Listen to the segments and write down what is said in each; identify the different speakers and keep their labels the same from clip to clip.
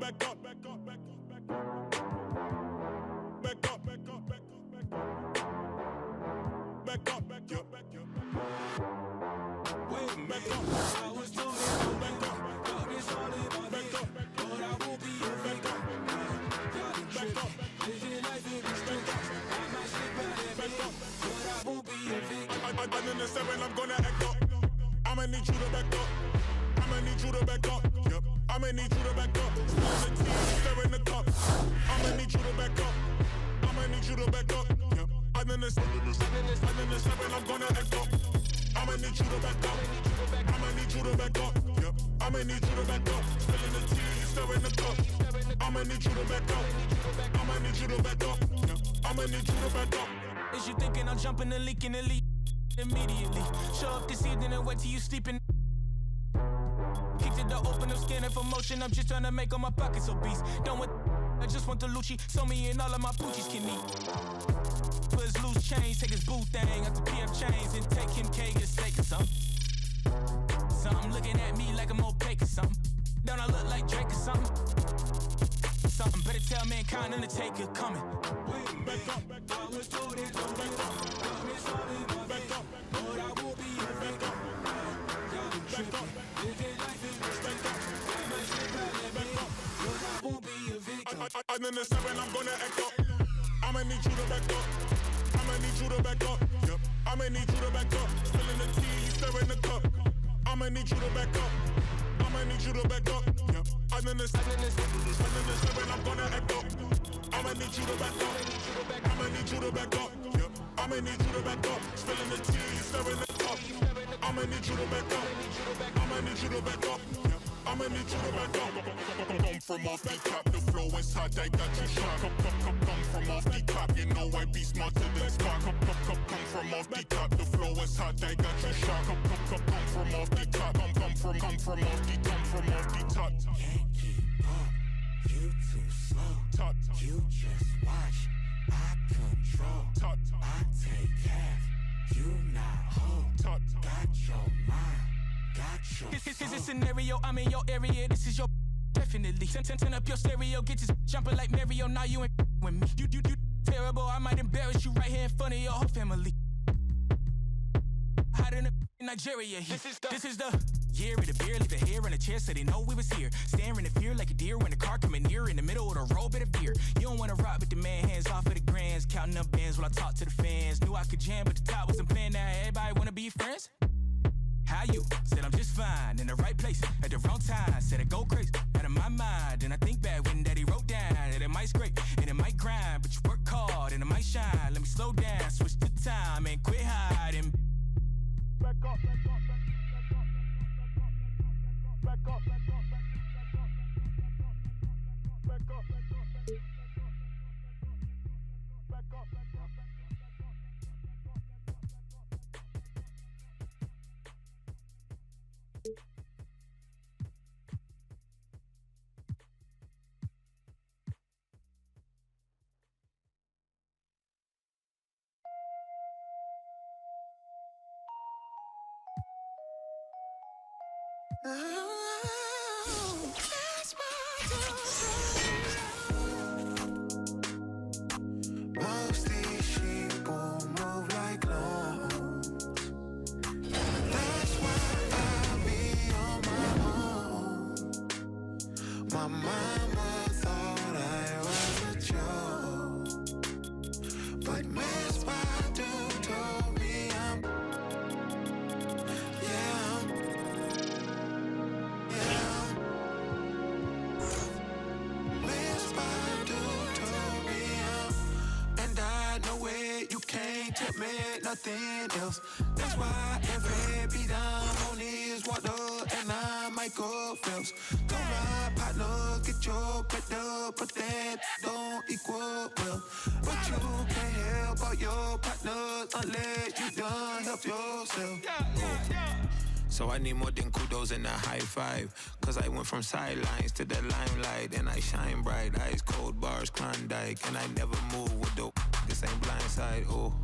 Speaker 1: back up, back up, back up, back up, back up, back up, back up, back up, back up, back up. Wait a minute, I was told it, back up, back up, it's all in my head, but I won't be a victim. Y'all been tripping, living life in the streets. I might slip out of bed, but I won't be a victim. I'm in the 7, I'm gonna act up. I'ma need you to back up. I'ma need you to back up. Yep. I'ma need you to back up. Spill the tea, stir in the cup. I'ma need you to back up. I'ma need you to back up. Yep. I'm in the 7, I'm gonna act up. I'ma need you to back up. I'ma need you to back up. Yep. I'ma need you to back up. Spill the tea, stir in the cup. I'ma need you to back up. I'ma need you to back up. Yep. I'ma need you to back up.
Speaker 2: Is you thinking I'm jumping the leak in the lead? Immediately show up this evening and wait till you sleeping. Kicked it to open up, scanning for motion. I'm just trying to make all my pockets obese. Done with I just want the Lucci. So me and all of my poochies can eat. Put his loose chains, take his boo thing out the PF chains and take him K to steak or something. Something looking at me like I'm opaque or something. Don't I look like Drake or something? Something better tell mankind Undertaker coming.
Speaker 1: Wait, back up, back up. I was told it, don't back up. It's all in my back up, but I won't be a back up. Y'all been tripping, living life in the street. I might slip out of bed, but I won't be a victim. I'm in the 7, I'm gonna act up. I'ma need you to back up. I'ma need you to back up. Yep. I'ma need you to back up. Spilling the tea, stir in the cup. I'ma need you to back up. I'ma need you to back up. Yep. I'm in the 7, I'm gonna act up. I'ma need you to back up. I'ma need you to back up. Yep. I'ma need you to back up. Spilling the tea, stirring the cup. I'ma need you to back up. I'ma need you to back up. Yep. I'ma need you to back up. Come from off the top, the flow is hot, I got you shot. Come from off the top, you know I be smarter than Spock. Come from off the top, the flow is hot, I got you shot. Come from off the top, come from off the top.
Speaker 3: Can't keep up, you too slow.
Speaker 1: Top.
Speaker 3: You just watch, I control.
Speaker 1: Top.
Speaker 3: I take half, you not whole.
Speaker 1: Top.
Speaker 3: Got your mind, got your
Speaker 2: This is a
Speaker 3: soul.
Speaker 2: scenario, I'm in your area, this is your definitely. Turn up your stereo, get this jumping like Mario, now you ain't with me. You terrible, I might embarrass you right here in front of your whole family. Hot in Nigeria here. This is the year of the beer, leave a hair in a chair so they know we was here. Staring in fear like a deer when the car coming near in the middle of the road, bit of beer. You don't wanna rock with the man, hands off of the grands, counting up bands while I talk to the fans. Knew I could jam, but the top wasn't playing. Now everybody wanna be friends. How you? Said I'm just fine, in the right place, at the wrong time. Said I go crazy, out of my mind. And I think back when daddy wrote down that it might scrape and it might grind, but you work hard and it might shine. Let me slow down, switch the time and quit hiding.
Speaker 1: Back up, back up, back up, back up, back up, back up, back up, back up,
Speaker 3: Most these sheep will move like clones. That's why I be on my own. My mama thought I was a joke, but Miss Badu told me I'm Miss Badu told me and I know it, you can't tell me nothing else. That's why every beat I'm on is water and I'm Michael Phelps. Go ride, partner, get your bread up, but that don't equal well. But you can't help all your partners unless you done help yourself.
Speaker 4: So I need more than kudos and a high five. Cause I went from sidelines to the limelight. And I shine bright, ice cold bars, Klondike. And I never move with dope, this ain't blindside, oh.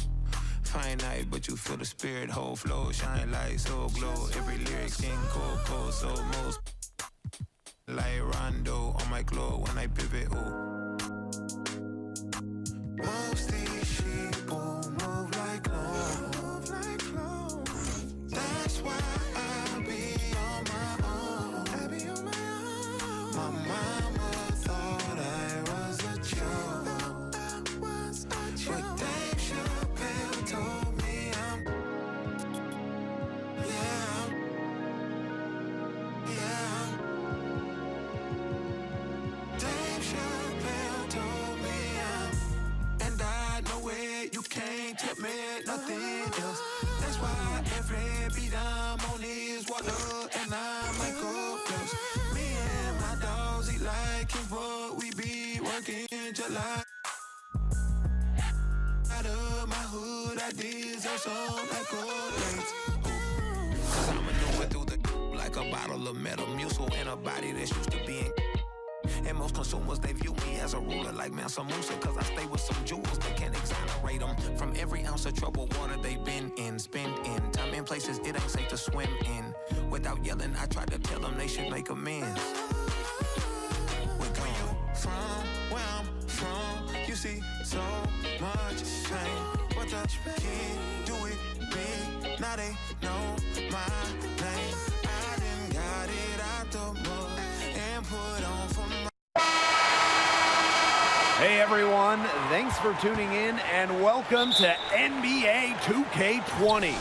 Speaker 4: Finite, but you feel the spirit, whole flow, shine light, so glow. Every lyric skin cold, so most like Rondo on my glow when I pivot. Ooh.
Speaker 3: Most these sheep move like clones. That's why I be on my own. My mama thought I was a joke. But Dave Chappelle told me Dave Chappelle told me and I know it, you can't tell me nothing else. That's why every beat I'm on is water and I'm Michael Phelps. Me and my dogs eat like King, but we be working just like out of my hood, I deserve some accolades.
Speaker 4: Cause I'm maneuver through the like a bottle of Metamucil in a body that's used to being. And most consumers, they view me as a ruler like Mansa Musa. Cause I stay with some jewels that can't exonerate them from every ounce of troubled water they've been in. Spend in time in places it ain't safe to swim in. Without yelling, I tried to tell them they should make amends. We're gone.
Speaker 3: From where I'm from, you see so much pain. But the kid do it big, now they know my name. I done got it out the mud and put on for my.
Speaker 5: Hey everyone, thanks for tuning in and welcome to NBA 2K20.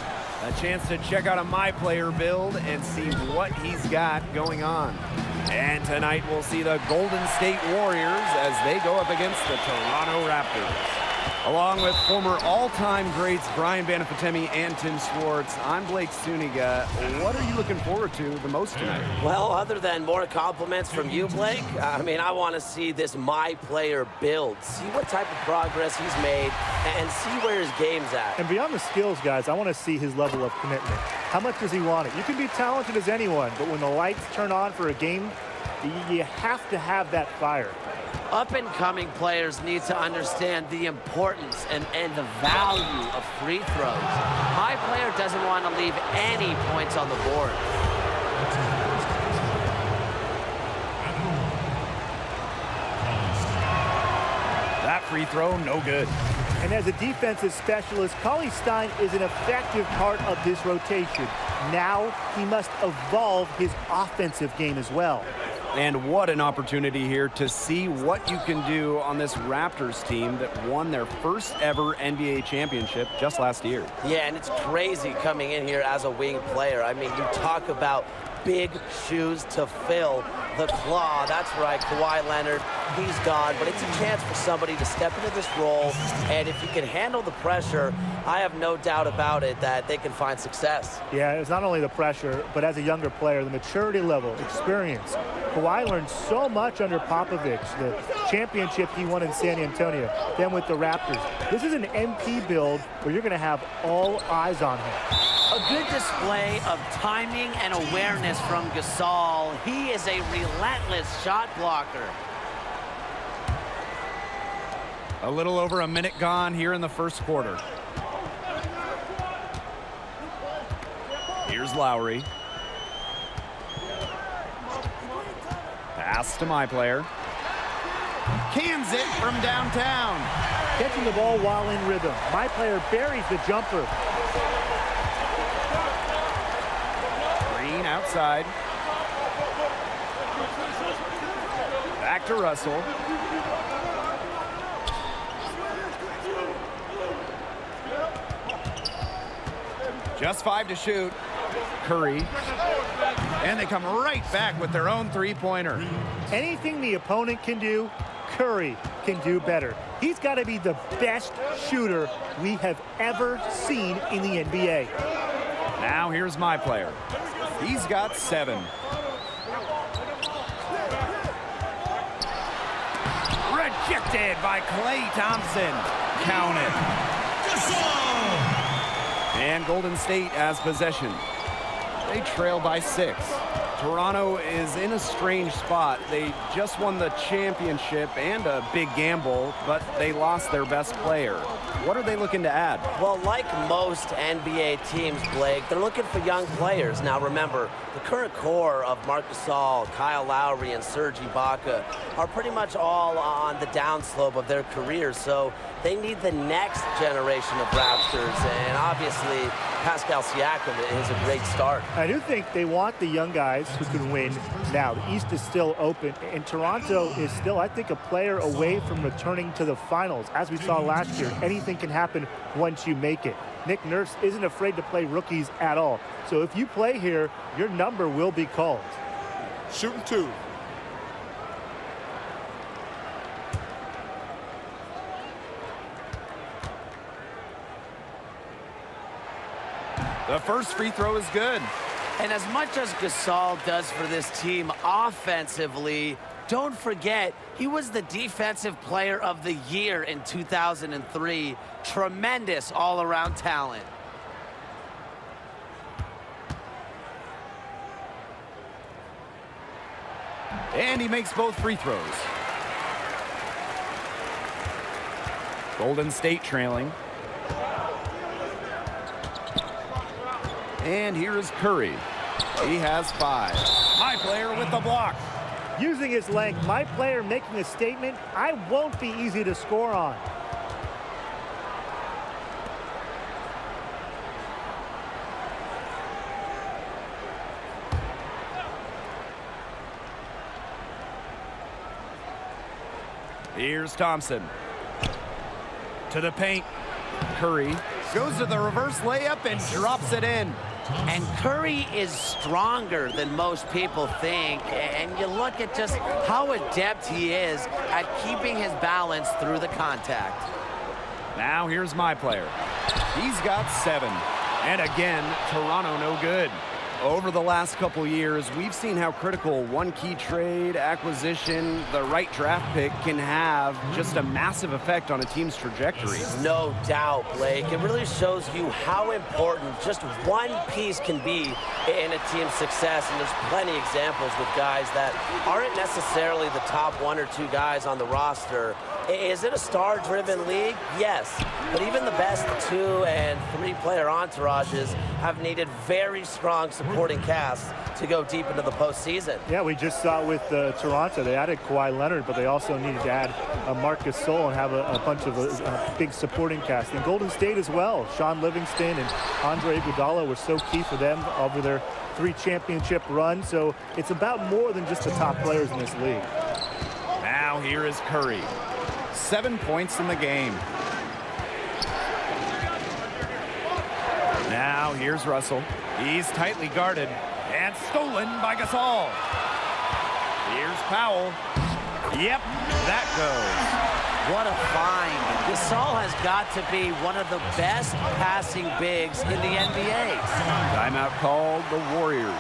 Speaker 5: A chance to check out a My Player build and see what he's got going on. And tonight we'll see the Golden State Warriors as they go up against the Toronto Raptors. Along with former all-time greats Brian Banafitemi and Tim Schwartz, I'm Blake Suniga. What are you looking forward to the most tonight?
Speaker 6: Well, other than more compliments from you, Blake, I want to see this My Player build, see what type of progress he's made, and see where his game's at.
Speaker 7: And beyond the skills, guys, I want to see his level of commitment. How much does he want it? You can be talented as anyone, but when the lights turn on for a game, you have to have that fire.
Speaker 6: Up-and-coming players need to understand the importance and the value of free throws. My Player doesn't want to leave any points on the board.
Speaker 5: That free throw, no good.
Speaker 7: And as a defensive specialist, Cauley Stein is an effective part of this rotation. Now he must evolve his offensive game as well.
Speaker 5: And what an opportunity here to see what you can do on this Raptors team that won their first ever NBA championship just last year.
Speaker 6: Yeah, and it's crazy coming in here as a wing player. I mean, you talk about big shoes to fill. The claw, that's right, Kawhi Leonard, he's gone, but it's a chance for somebody to step into this role, and if you can handle the pressure, I have no doubt about it that they can find success.
Speaker 7: Yeah, it's not only the pressure, but as a younger player, the maturity level, experience. Kawhi learned so much under Popovich, the championship he won in San Antonio, then with the Raptors. This is an MP build where you're going to have all eyes on him.
Speaker 6: A good display of timing and awareness from Gasol. He is a relentless shot blocker.
Speaker 5: A little over a minute gone here in the first quarter. Here's Lowry. Pass to My Player. Cans it from downtown.
Speaker 7: Catching the ball while in rhythm. My Player buries the jumper.
Speaker 5: Green outside. Back to Russell. Just 5 to shoot. Curry. And they come right back with their own three-pointer.
Speaker 7: Anything the opponent can do, Curry can do better. He's got to be the best shooter we have ever seen in the NBA.
Speaker 5: Now here's My Player. He's got 7. Rejected by Klay Thompson. Count it. And Golden State has possession. They trail by 6. Toronto is in a strange spot. They just won the championship and a big gamble, but they lost their best player. What are they looking to add?
Speaker 6: Well, like most NBA teams, Blake, they're looking for young players. Now, remember, the current core of Marc Gasol, Kyle Lowry, and Serge Ibaka are pretty much all on the downslope of their careers, so they need the next generation of Raptors, and obviously Pascal Siakam is a great start.
Speaker 7: I do think they want the young guys who can win now. The East is still open, and Toronto is still, I think, a player away from returning to the finals. As we saw last year, anything can happen once you make it. Nick Nurse isn't afraid to play rookies at all. So if you play here, your number will be called.
Speaker 8: Shooting 2.
Speaker 5: The first free throw is good.
Speaker 6: And as much as Gasol does for this team offensively, don't forget, he was the Defensive Player of the Year in 2003. Tremendous all-around talent.
Speaker 5: And he makes both free throws. Golden State trailing. And here is Curry. He has 5. My player with the block.
Speaker 7: Using his length, my player making a statement, I won't be easy to score on.
Speaker 5: Here's Thompson. To the paint. Curry goes to the reverse layup and drops it in.
Speaker 6: And Curry is stronger than most people think. And you look at just how adept he is at keeping his balance through the contact.
Speaker 5: Now here's my player. He's got 7. And again, Toronto no good. Over the last couple years, we've seen how critical one key trade, acquisition, the right draft pick can have just a massive effect on a team's trajectory.
Speaker 6: No doubt, Blake. It really shows you how important just one piece can be in a team's success. And there's plenty of examples with guys that aren't necessarily the top 1 or 2 guys on the roster. Is it a star-driven league? Yes. But even the best 2 and 3 player entourages have needed very strong supporting casts to go deep into the postseason.
Speaker 7: Yeah, we just saw it with Toronto. They added Kawhi Leonard, but they also needed to add Marc Gasol and have a bunch of a big supporting cast. And Golden State as well. Sean Livingston and Andre Iguodala were so key for them over their 3 championship run. So it's about more than just the top players in this league.
Speaker 5: Now here is Curry. 7 points in the game. Now here's Russell. He's tightly guarded and stolen by Gasol. Here's Powell. Yep, that goes.
Speaker 6: What a find. Gasol has got to be one of the best passing bigs in the NBA.
Speaker 5: Timeout called the Warriors.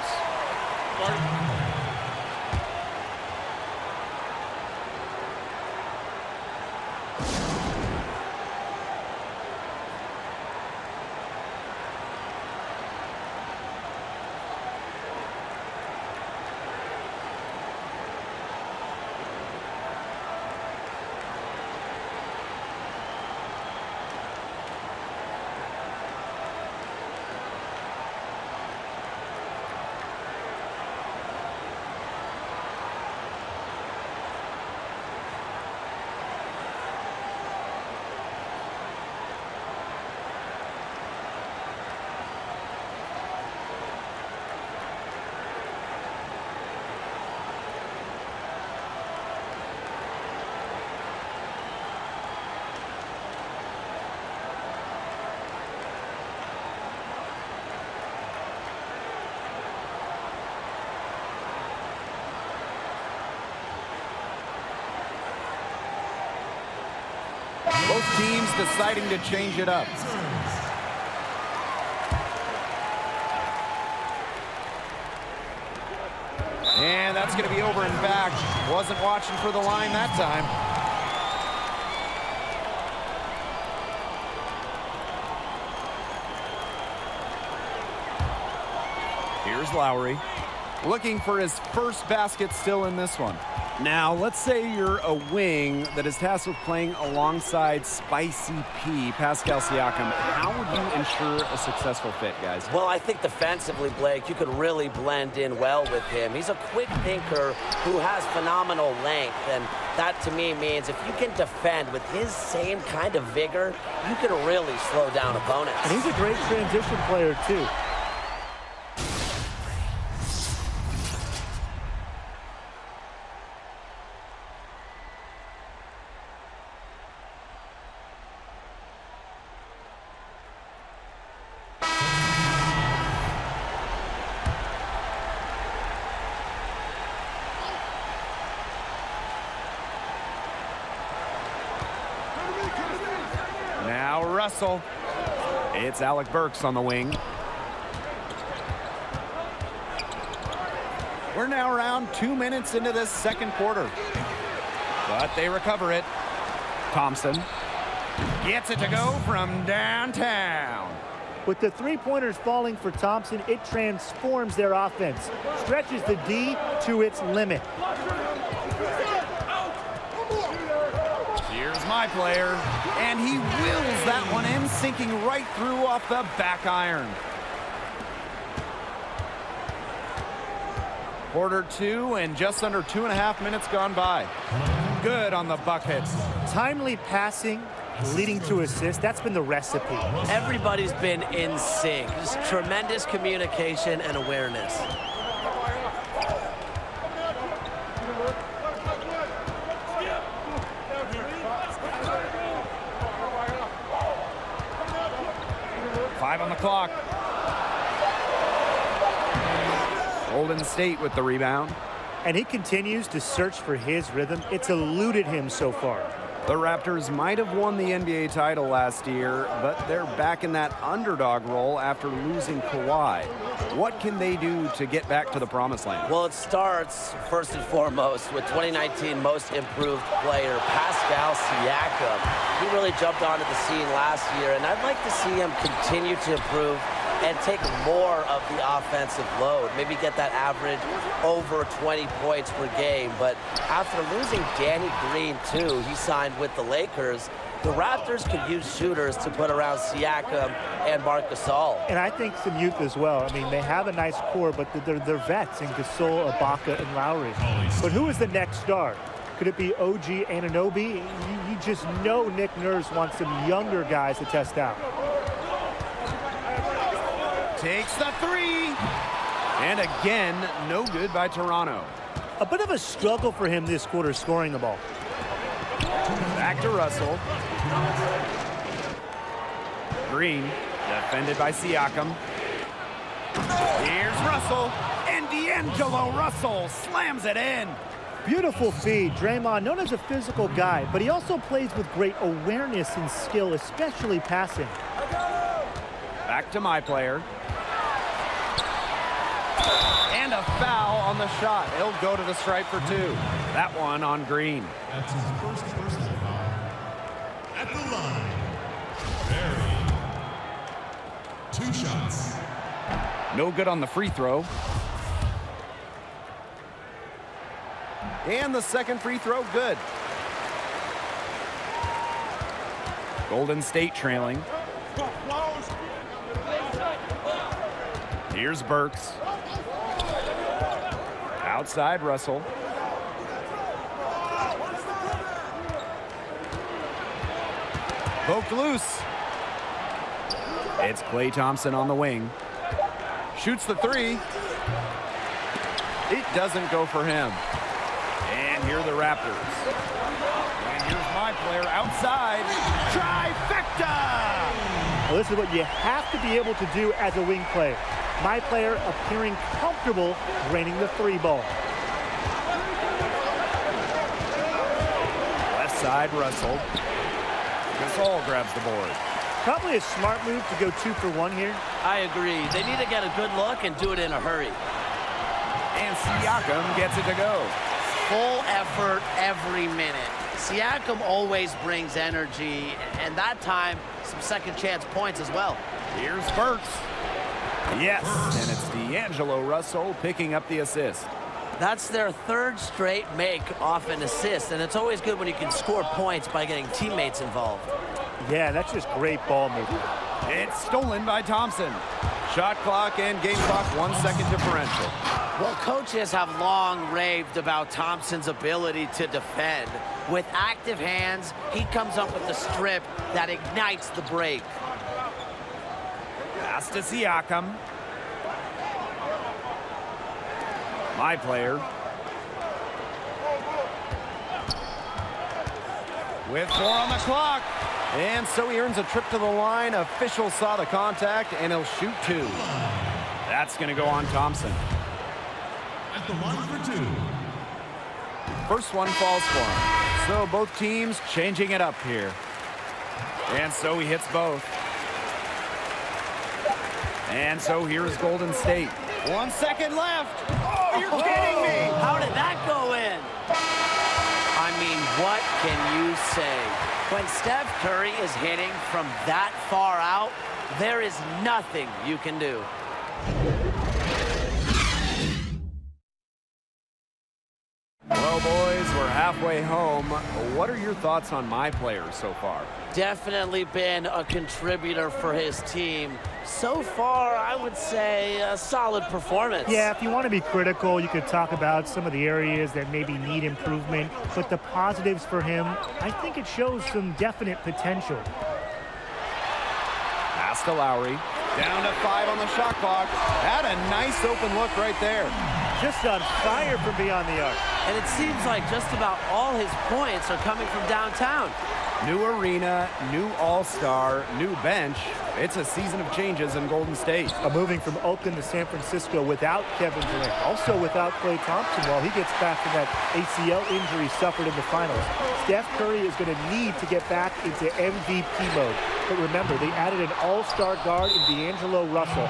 Speaker 5: Both teams deciding to change it up. And that's going to be over and back. Wasn't watching for the line that time. Here's Lowry. Looking for his first basket still in this one. Now, let's say you're a wing that is tasked with playing alongside Spicy P, Pascal Siakam. How would you ensure a successful fit, guys?
Speaker 6: Well, I think defensively, Blake, you could really blend in well with him. He's a quick thinker who has phenomenal length, and that to me means if you can defend with his same kind of vigor, you can really slow down opponents.
Speaker 7: And he's a great transition player, too.
Speaker 5: Now Russell. It's Alec Burks on the wing. We're now around 2 minutes into this second quarter. But they recover it. Thompson gets it to go from downtown.
Speaker 7: With the three-pointers falling for Thompson, it transforms their offense, stretches the D to its limit.
Speaker 5: Here's my player, and he wills that one in, sinking right through off the back iron. Quarter 2 and just under 2.5 minutes gone by. Good on the bucket.
Speaker 7: Timely passing, leading to assist. That's been the recipe.
Speaker 6: Everybody's been in sync. Just tremendous communication and awareness.
Speaker 5: Five on the clock. Golden State with the rebound.
Speaker 7: And he continues to search for his rhythm. It's eluded him so far.
Speaker 5: The Raptors might have won the NBA title last year, but they're back in that underdog role after losing Kawhi. What can they do to get back to the promised land?
Speaker 6: Well, it starts first and foremost with 2019 Most Improved Player, Pascal Siakam. He really jumped onto the scene last year, and I'd like to see him continue to improve and take more of the offensive load. Maybe get that average over 20 points per game. But after losing Danny Green, too, he signed with the Lakers. The Raptors could use shooters to put around Siakam and Marc Gasol.
Speaker 7: And I think some youth as well. I mean, they have a nice core, but they're vets in Gasol, Ibaka, and Lowry. But who is the next star? Could it be OG Anunoby? You just know Nick Nurse wants some younger guys to test out.
Speaker 5: Takes the three. And again, no good by Toronto.
Speaker 7: A bit of a struggle for him this quarter scoring the ball.
Speaker 5: Back to Russell. Green, defended by Siakam. Here's Russell, and D'Angelo Russell slams it in.
Speaker 7: Beautiful feed. Draymond, known as a physical guy, but he also plays with great awareness and skill, especially passing.
Speaker 5: Back to my player. And a foul on the shot. He'll go to the stripe for two. That one on Green.
Speaker 8: That's his first personal foul. At the line, Barry. 2 shots.
Speaker 5: No good on the free throw. And the second free throw, good. Golden State trailing. Here's Burks. Outside Russell. Poked loose. It's Klay Thompson on the wing. Shoots the three. It doesn't go for him. And here are the Raptors. And here's my player outside. Trifecta!
Speaker 7: Well, this is what you have to be able to do as a wing player. My player appearing comfortable draining the three ball.
Speaker 5: Left side, Russell. Gasol grabs the board.
Speaker 7: Probably a smart move to go 2 for 1 here.
Speaker 6: I agree. They need to get a good look and do it in a hurry.
Speaker 5: And Siakam gets it to go.
Speaker 6: Full effort every minute. Siakam always brings energy, and that time, some second chance points as well.
Speaker 5: Here's Burks. Yes, and it's D'Angelo Russell picking up the assist.
Speaker 6: That's their third straight make off an assist, and it's always good when you can score points by getting teammates involved.
Speaker 7: Yeah, that's just great ball movement.
Speaker 5: It's stolen by Thompson. Shot clock and game clock, 1 second differential.
Speaker 6: Well, coaches have long raved about Thompson's ability to defend. With active hands, he comes up with the strip that ignites the break.
Speaker 5: Pass to Siakam. My player. With 4 on the clock. And so he earns a trip to the line. Official saw the contact, and he'll shoot 2. That's going to go on Thompson.
Speaker 8: At the line for 2.
Speaker 5: First one falls for him. So both teams changing it up here. And so he hits both. And so here's Golden State. 1 second left. Oh, you're kidding me.
Speaker 6: How did that go in? I mean, what can you say? When Steph Curry is hitting from that far out, there is nothing you can do.
Speaker 5: Well, boys, we're halfway home. What are your thoughts on my players so far?
Speaker 6: Definitely been a contributor for his team. So far, I would say a solid performance.
Speaker 7: Yeah, if you want to be critical, you could talk about some of the areas that maybe need improvement. But the positives for him, I think it shows some definite potential.
Speaker 5: Pass to Lowry. Down to 5 on the shot clock. Had a nice open look right there.
Speaker 7: Just on fire from beyond the arc.
Speaker 6: And it seems like just about all his points are coming from downtown.
Speaker 5: New arena, new all-star, new bench. It's a season of changes in Golden State.
Speaker 7: Moving from Oakland to San Francisco without Kevin Durant. Also without Klay Thompson while he gets back from that ACL injury suffered in the finals. Steph Curry is going to need to get back into MVP mode. But remember, they added an all-star guard in D'Angelo Russell.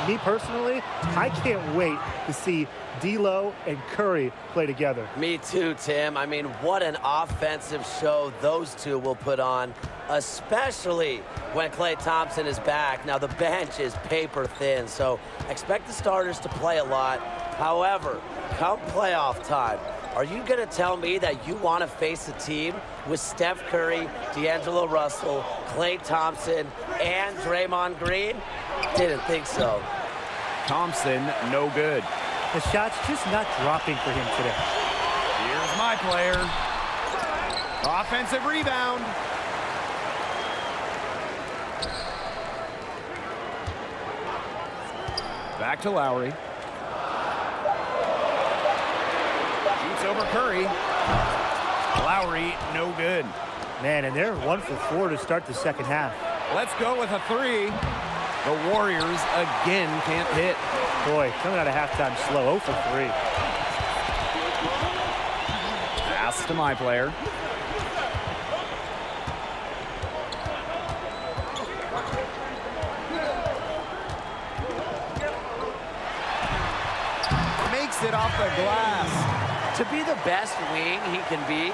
Speaker 7: Me personally, I can't wait to see D'Lo and Curry play together.
Speaker 6: Me too, Tim. I mean, what an offensive show those two will put on, especially when Klay Thompson is back. Now, the bench is paper thin, so expect the starters to play a lot. However, come playoff time, are you going to tell me that you want to face a team with Steph Curry, D'Angelo Russell, Klay Thompson, and Draymond Green? Didn't think so.
Speaker 5: Thompson, no good.
Speaker 7: The shot's just not dropping for him today.
Speaker 5: Here's my player. Offensive rebound. Back to Lowry. Shoots over Curry. Lowry, no good.
Speaker 7: Man, and they're 1 for 4 to start the second half.
Speaker 5: Let's go with a 3. The Warriors again can't hit.
Speaker 7: Boy, coming out of halftime slow, 0 for 3.
Speaker 5: Pass to my player. Makes it off the glass.
Speaker 6: To be the best wing he can be,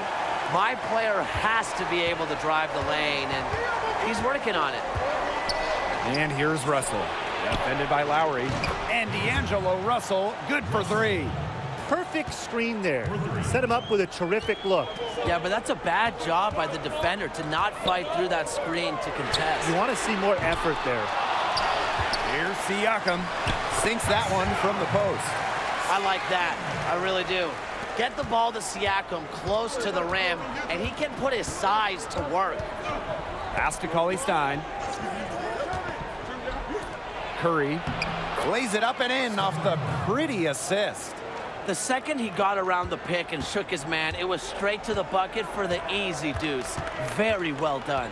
Speaker 6: my player has to be able to drive the lane, and he's working on it.
Speaker 5: And here's Russell. Defended by Lowry. And D'Angelo Russell, good for 3.
Speaker 7: Perfect screen there. Set him up with a terrific look.
Speaker 6: Yeah, but that's a bad job by the defender to not fight through that screen to contest.
Speaker 7: You want to see more effort there.
Speaker 5: Here's Siakam. Sinks that one from the post.
Speaker 6: I like that. I really do. Get the ball to Siakam close to the rim, and he can put his size to work.
Speaker 5: Pass to Cauley-Stein. Curry lays it up and in off the pretty assist.
Speaker 6: The second he got around the pick and shook his man, it was straight to the bucket for the easy deuce. Very well done.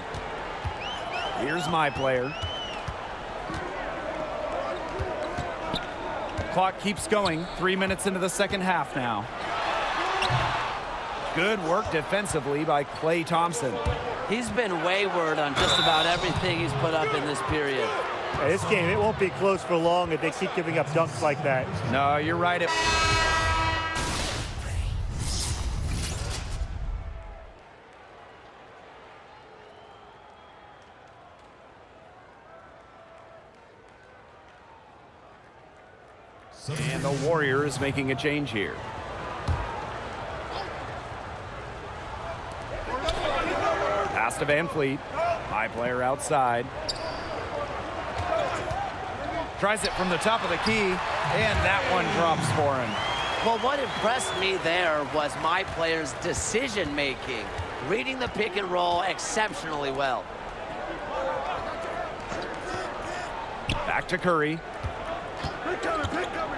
Speaker 5: Here's my player. Clock keeps going. 3 minutes into the second half now. Good work defensively by Klay Thompson.
Speaker 6: He's been wayward on just about everything he's put up in this period.
Speaker 7: This game, it won't be close for long if they keep giving up dunks like that.
Speaker 5: No, you're right. And the Warriors making a change here. to Van Fleet. My player outside. Tries it from the top of the key, and that one drops for him.
Speaker 6: Well, what impressed me there was my player's decision-making, reading the pick and roll exceptionally well.
Speaker 5: Back to Curry.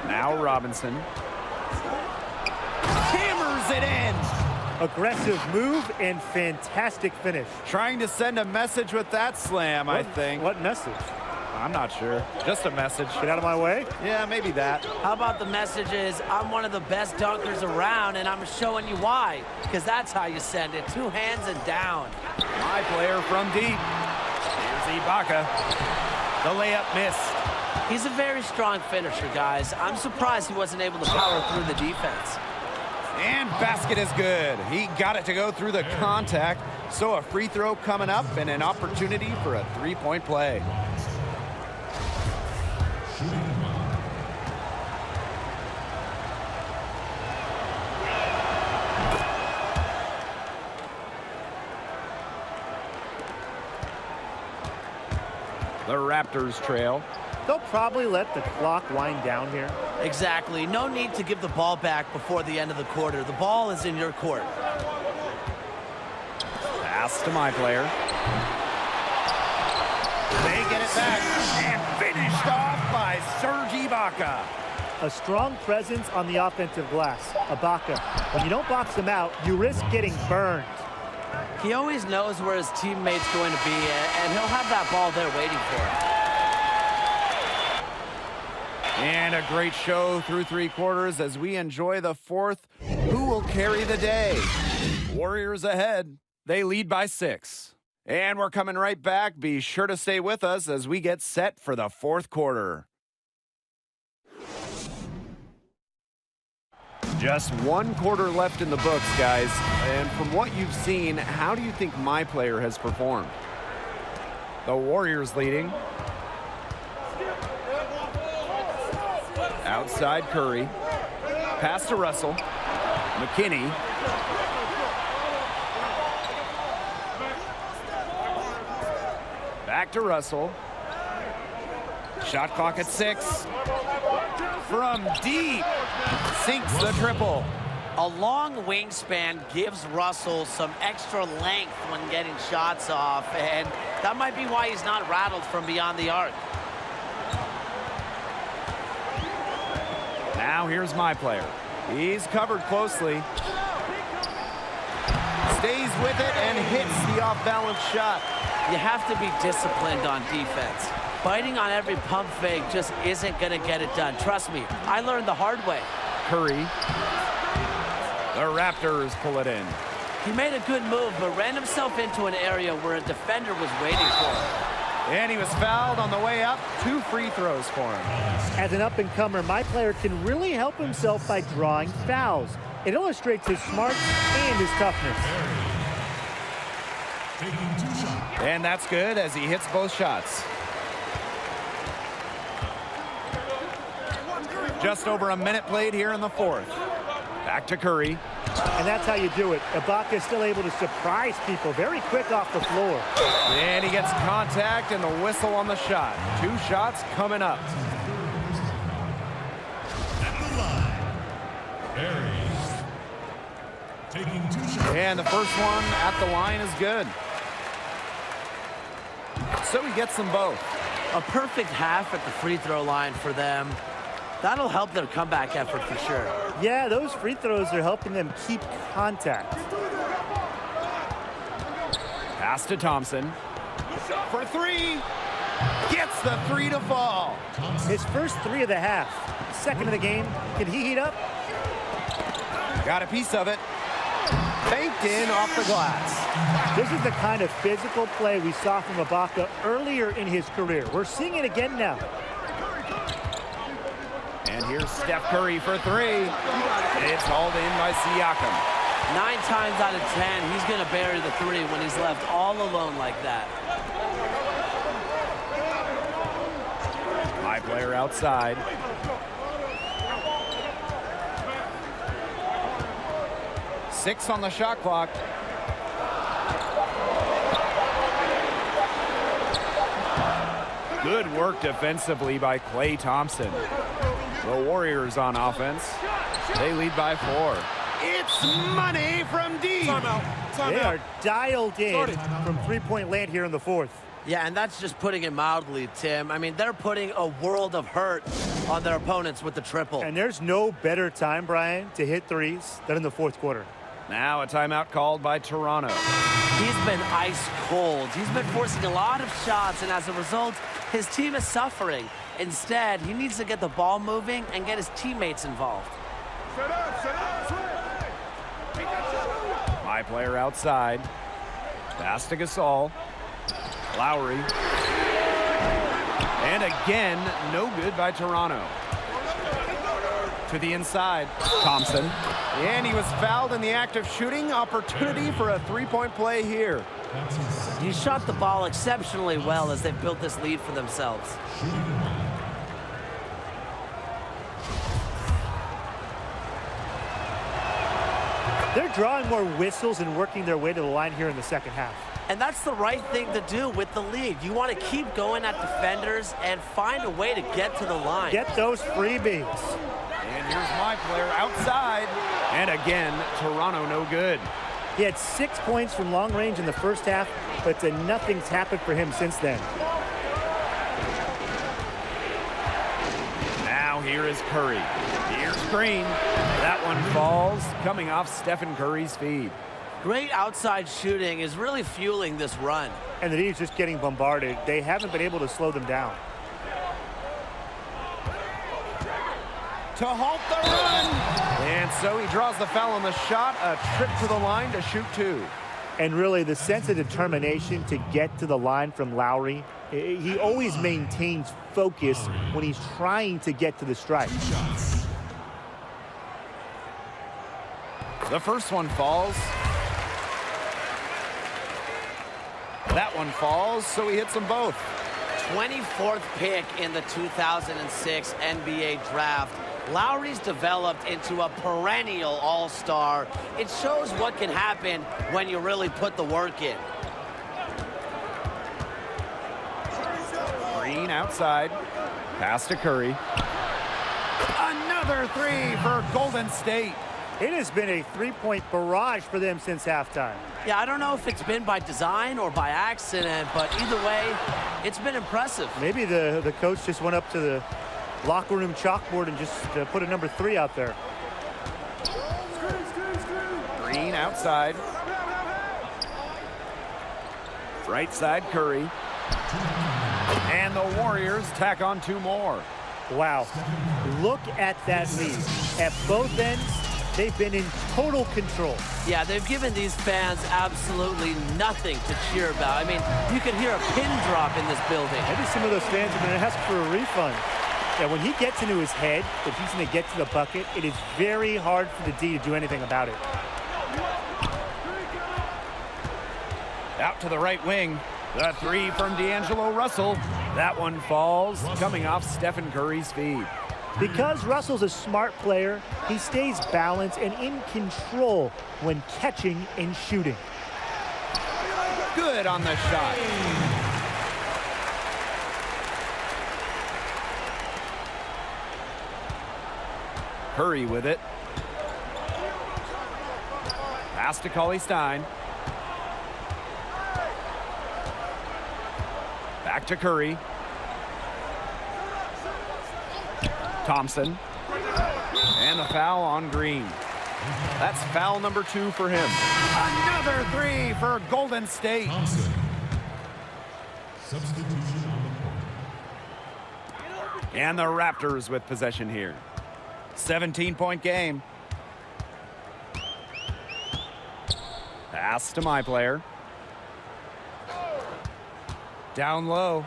Speaker 5: Now Robinson. Hammers it in.
Speaker 7: Aggressive move and fantastic finish.
Speaker 5: Trying to send a message with that slam, I think.
Speaker 7: What message?
Speaker 5: I'm not sure. Just a message.
Speaker 7: Get out of my way?
Speaker 5: Yeah, maybe that.
Speaker 6: How about the messages, I'm one of the best dunkers around, and I'm showing you why, because that's how you send it. 2 hands and down.
Speaker 5: My player from deep. Here's Ibaka. The layup missed.
Speaker 6: He's a very strong finisher, guys. I'm surprised he wasn't able to power through the defense.
Speaker 5: And basket is good. He got it to go through the contact. So a free throw coming up and an opportunity for a 3-point play. The Raptors trail.
Speaker 7: They'll probably let the clock wind down here.
Speaker 6: Exactly. No need to give the ball back before the end of the quarter. The ball is in your court.
Speaker 5: Pass to my player. They get it back and finished off by Serge Ibaka.
Speaker 7: A strong presence on the offensive glass. Ibaka. When you don't box him out, you risk getting burned.
Speaker 6: He always knows where his teammate's going to be, and he'll have that ball there waiting for him.
Speaker 5: And a great show through 3 quarters as we enjoy the 4th. Who will carry the day? Warriors ahead. They lead by 6. And we're coming right back. Be sure to stay with us as we get set for the 4th quarter. Just 1 quarter left in the books, guys. And from what you've seen, how do you think my player has performed? The Warriors leading. Outside Curry. Pass to Russell. McKinney. Back to Russell. Shot clock at 6. From deep. Sinks the triple.
Speaker 6: A long wingspan gives Russell some extra length when getting shots off, and that might be why he's not rattled from beyond the arc.
Speaker 5: Now here's my player. He's covered closely. Stays with it and hits the off-balance shot.
Speaker 6: You have to be disciplined on defense. Biting on every pump fake just isn't going to get it done. Trust me, I learned the hard way.
Speaker 5: Curry. The Raptors pull it in.
Speaker 6: He made a good move, but ran himself into an area where a defender was waiting for him.
Speaker 5: And he was fouled on the way up. 2 free throws for him.
Speaker 7: As an up-and-comer, my player can really help himself by drawing fouls. It illustrates his smarts and his toughness.
Speaker 5: And that's good as he hits both shots. Just over a minute played here in the 4th. Back to Curry.
Speaker 7: And that's how you do it. Ibaka is still able to surprise people very quick off the floor.
Speaker 5: And he gets contact and the whistle on the shot. 2 shots coming up.
Speaker 8: At the line, Aries. Taking 2 shots.
Speaker 5: And the first one at the line is good. So he gets them both.
Speaker 6: A perfect half at the free throw line for them. That'll help their comeback effort for sure.
Speaker 7: Yeah, those free throws are helping them keep contact.
Speaker 5: Pass to Thompson. For 3. Gets the 3 to fall.
Speaker 7: His first 3 of the half. Second of the game. Can he heat up?
Speaker 5: Got a piece of it. Banked in off the glass.
Speaker 7: This is the kind of physical play we saw from Ibaka earlier in his career. We're seeing it again now.
Speaker 5: And here's Steph Curry for 3. It's hauled in by Siakam.
Speaker 6: 9 times out of 10, he's going to bury the 3 when he's left all alone like that.
Speaker 5: My player outside. Six on the shot clock. Good work defensively by Klay Thompson. The Warriors on offense. They lead by 4. It's money from deep.
Speaker 7: They are dialed in from three-point land here in the fourth.
Speaker 6: Yeah, and that's just putting it mildly, Tim. I mean, they're putting a world of hurt on their opponents with the triple.
Speaker 7: And there's no better time, Brian, to hit threes than in the fourth quarter.
Speaker 5: Now a timeout called by Toronto.
Speaker 6: He's been ice cold. He's been forcing a lot of shots, and as a result, his team is suffering. Instead, he needs to get the ball moving and get his teammates involved.
Speaker 5: My player outside. Pass to Gasol. Lowry. And again, no good by Toronto. To the inside. Thompson. And he was fouled in the act of shooting. Opportunity for a three-point play here.
Speaker 6: He shot the ball exceptionally well as they've built this lead for themselves.
Speaker 7: They're drawing more whistles and working their way to the line here in the second half.
Speaker 6: And that's the right thing to do with the lead. You want to keep going at defenders and find a way to get to the line.
Speaker 7: Get those freebies.
Speaker 5: And here's my player outside. And again, Toronto no good.
Speaker 7: He had 6 points from long range in the first half, but nothing's happened for him since then.
Speaker 5: Now here is Curry. Here's Green. That one falls, coming off Stephen Curry's feed.
Speaker 6: Great outside shooting is really fueling this run.
Speaker 7: And the Heat is just getting bombarded. They haven't been able to slow them down.
Speaker 5: To halt the run. And so he draws the foul on the shot. A trip to the line to shoot 2.
Speaker 7: And really, the sense of determination to get to the line from Lowry, he always maintains focus when he's trying to get to the strike.
Speaker 5: The first one falls. That one falls, so he hits them both.
Speaker 6: 24th pick in the 2006 NBA draft. Lowry's developed into a perennial all-star. It shows what can happen when you really put the work in.
Speaker 5: Green outside. Pass to Curry. Another 3 for Golden State.
Speaker 7: It has been a three-point barrage for them since halftime.
Speaker 6: Yeah, I don't know if it's been by design or by accident, but either way, it's been impressive.
Speaker 7: Maybe the coach just went up to the locker room chalkboard and just put a number 3 out there.
Speaker 5: Green outside. Right side, Curry. And the Warriors tack on 2 more.
Speaker 7: Wow. Look at that lead. At both ends, they've been in total control.
Speaker 6: Yeah, they've given these fans absolutely nothing to cheer about. I mean, you can hear a pin drop in this building.
Speaker 7: Maybe some of those fans are going to ask for a refund. Yeah, when he gets into his head that he's going to get to the bucket, it is very hard for the D to do anything about it.
Speaker 5: Out to the right wing. The 3 from D'Angelo Russell. That one falls, coming off Stephen Curry's feed.
Speaker 7: Because Russell's a smart player, he stays balanced and in control when catching and shooting.
Speaker 5: Good on the shot. Curry with it. Pass to Cauley-Stein. Back to Curry. Thompson. And the foul on Green. That's foul number 2 for him. Another 3 for Golden State.
Speaker 8: Thompson. Substitution on the court.
Speaker 5: And the Raptors with possession here. 17-point game. Pass to my player. Down low.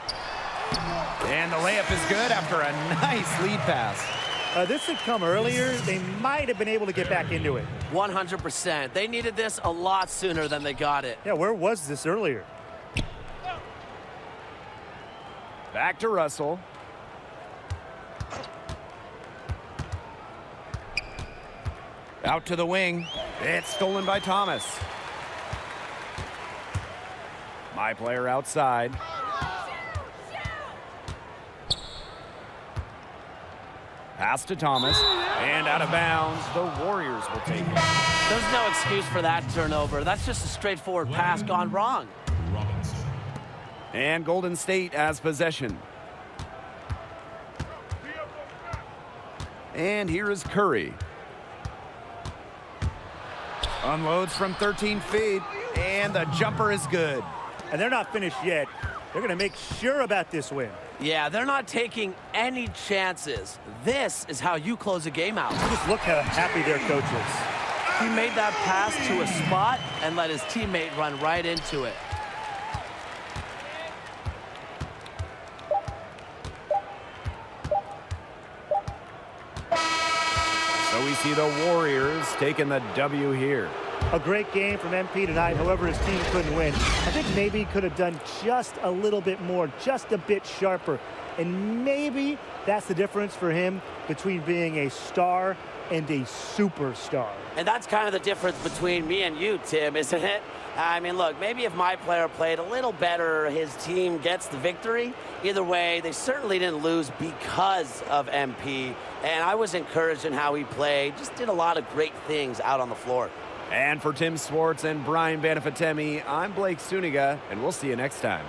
Speaker 5: And the layup is good after a nice lead pass.
Speaker 7: This had come earlier. They might have been able to get back into it.
Speaker 6: 100%. They needed this a lot sooner than they got it.
Speaker 7: Yeah, where was this earlier?
Speaker 5: Back to Russell. Out to the wing. It's stolen by Thomas. My player outside. Pass to Thomas, and out of bounds, the Warriors will take it.
Speaker 6: There's no excuse for that turnover. That's just a straightforward pass gone wrong.
Speaker 5: And Golden State has possession. And here is Curry. Unloads from 13 feet, and the jumper is good.
Speaker 7: And they're not finished yet. They're going to make sure about this win.
Speaker 6: Yeah, they're not taking any chances. This is how you close a game out.
Speaker 7: Just look how happy their coach is.
Speaker 6: He made that pass to a spot and let his teammate run right into it.
Speaker 5: So we see the Warriors taking the W here.
Speaker 7: A great game from MP tonight. However, his team couldn't win. I think maybe he could have done just a little bit more, just a bit sharper. And maybe that's the difference for him between being a star and a superstar.
Speaker 6: And that's kind of the difference between me and you, Tim, isn't it? I mean, look, maybe if my player played a little better, his team gets the victory. Either way, they certainly didn't lose because of MP. And I was encouraged in how he played. Just did a lot of great things out on the floor.
Speaker 5: And for Tim Swartz and Brian Banafitemi, I'm Blake Suniga, and we'll see you next time.